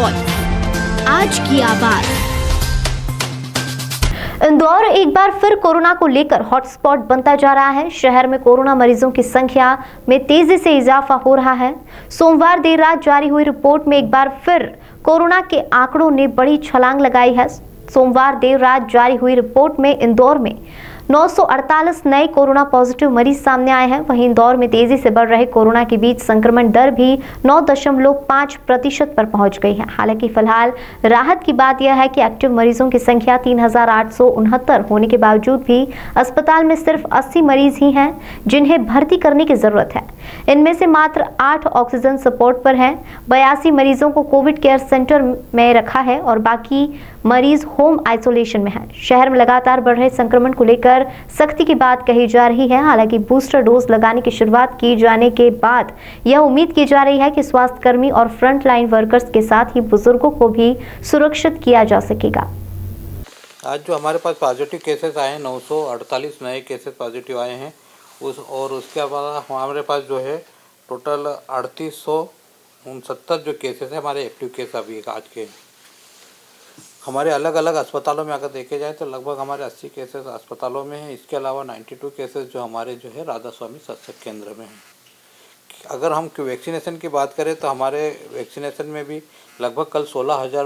Voice, आज की आवाज। इंदौर एक बार फिर कोरोना को लेकर हॉटस्पॉट बनता जा रहा है। शहर में कोरोना मरीजों की संख्या में तेजी से इजाफा हो रहा है। सोमवार देर रात जारी हुई रिपोर्ट में एक बार फिर कोरोना के आंकड़ों ने बड़ी छलांग लगाई है। सोमवार देर रात जारी हुई रिपोर्ट में इंदौर में 948 नए कोरोना पॉजिटिव मरीज सामने आए हैं। वहीं इंदौर में तेजी से बढ़ रहे कोरोना के बीच संक्रमण दर भी 9.5% पर पहुंच गई है। हालांकि फिलहाल राहत की बात यह है कि एक्टिव मरीजों की संख्या 3869 होने के बावजूद भी अस्पताल में सिर्फ 80 मरीज ही हैं जिन्हें भर्ती करने की जरूरत है। इनमें से मात्र 8 ऑक्सीजन सपोर्ट पर हैं। 82 मरीजों को कोविड केयर सेंटर में रखा है और बाकी मरीज होम आइसोलेशन में हैं। शहर में लगातार बढ़ रहे संक्रमण को लेकर सख्ती की बात कही जा रही है। हालांकि बूस्टर डोज लगाने की शुरुआत की जाने के बाद यह उम्मीद की जा रही है कि स्वास्थ्यकर्मी और फ्रंट लाइन वर्कर्स के साथ ही बुजुर्गों को भी सुरक्षित किया जा सकेगा। आज जो हमारे पास पॉजिटिव केसेस आए हैं, 948 नए केसेस पॉजिटिव आए हैं। उसके अलावा हमारे पास जो है टोटल 3869 जो केसेस हैं हमारे एक्टिव केस अभी आज के। हमारे अलग अलग अस्पतालों में अगर देखे जाए तो लगभग हमारे 80 केसेस अस्पतालों में हैं। इसके अलावा 92 केसेस जो हमारे जो है राधा स्वामी सत्संग केंद्र में हैं। अगर हम वैक्सीनेशन की बात करें तो हमारे वैक्सीनेशन में भी लगभग कल 16,000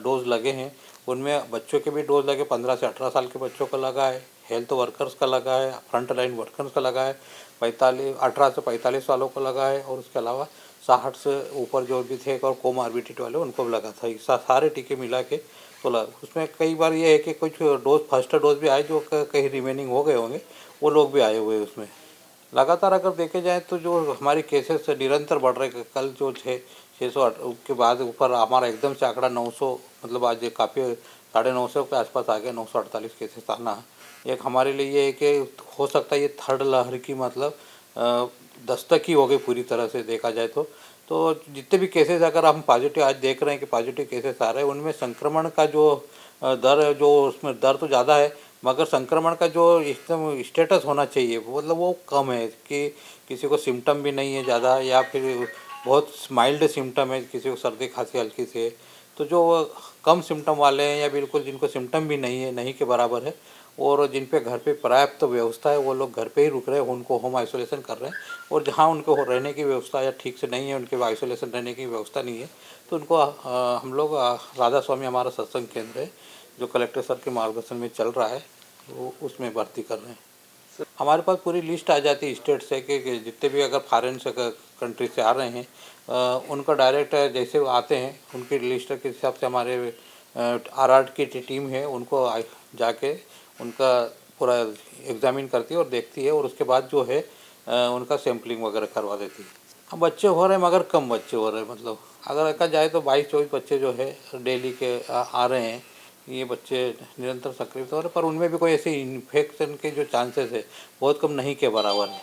डोज लगे हैं। उनमें बच्चों के भी डोज लगे, 15 से 18 साल के बच्चों का लगा है, हेल्थ वर्कर्स का लगा है, फ्रंट लाइन वर्कर्स का लगा है, 18 से 45 वालों को लगा है और उसके अलावा 60 से ऊपर जो भी थे और कोमॉर्बिडिटी वाले उनको भी लगा था। सारे टीके मिला के तो उसमें कई बार ये है कि कुछ डोज फर्स्ट डोज भी आए जो कहीं रिमेनिंग हो गए होंगे, वो लोग भी आए हुए उसमें। लगातार अगर देखे जाए तो जो हमारी केसेस निरंतर बढ़ रहे, कल जो 600 के बाद ऊपर हमारा एकदम से आंकड़ा 900 मतलब आज काफ़ी 950 के आसपास आ गया। 948 केसेस आना एक हमारे लिए ये है कि हो सकता है ये थर्ड लहर की मतलब दस्तक ही हो गई पूरी तरह से देखा जाए तो जितने भी केसेस अगर हम पॉजिटिव आज देख रहे हैं कि पॉजिटिव केसेस आ रहे हैं उनमें संक्रमण का जो दर है, जो उसमें दर तो ज़्यादा है मगर संक्रमण का जो एकदम स्टेटस होना चाहिए मतलब वो कम है कि किसी को सिम्टम भी नहीं है ज़्यादा या फिर बहुत माइल्ड सिम्टम है, किसी को सर्दी खांसी हल्की से। तो जो कम सिम्टम वाले हैं या बिल्कुल जिनको सिम्टम भी नहीं है, नहीं के बराबर है और जिन पे घर पे पर्याप्त तो व्यवस्था है वो लोग घर पे ही रुक रहे हैं, उनको होम आइसोलेशन कर रहे हैं। और जहाँ उनको रहने की व्यवस्था या ठीक से नहीं है, उनके आइसोलेशन रहने की व्यवस्था नहीं है तो उनको हम लोग राधा स्वामी हमारा सत्संग केंद्र है जो कलेक्टर सर के मार्गदर्शन में चल रहा है, वो उसमें भर्ती कर रहे हैं। हमारे पास पूरी लिस्ट आ जाती है स्टेट से कि जितने भी अगर फॉरेन से कंट्री से आ रहे हैं उनका डायरेक्ट जैसे वो आते हैं उनकी लिस्ट के हिसाब से हमारे आर की टीम है उनको जाके उनका पूरा एग्जामिन करती है और देखती है और उसके बाद जो है उनका सैम्पलिंग वगैरह करवा देती है। अब बच्चे हो रहे हैं मगर कम बच्चे हो रहे हैं, मतलब अगर देखा जाए तो 22-24 बच्चे जो है डेली के आ रहे हैं। ये बच्चे निरंतर सक्रिय हो रहे हैं पर उनमें भी कोई ऐसे इन्फेक्शन के जो चांसेस है बहुत कम, नहीं के बराबर है।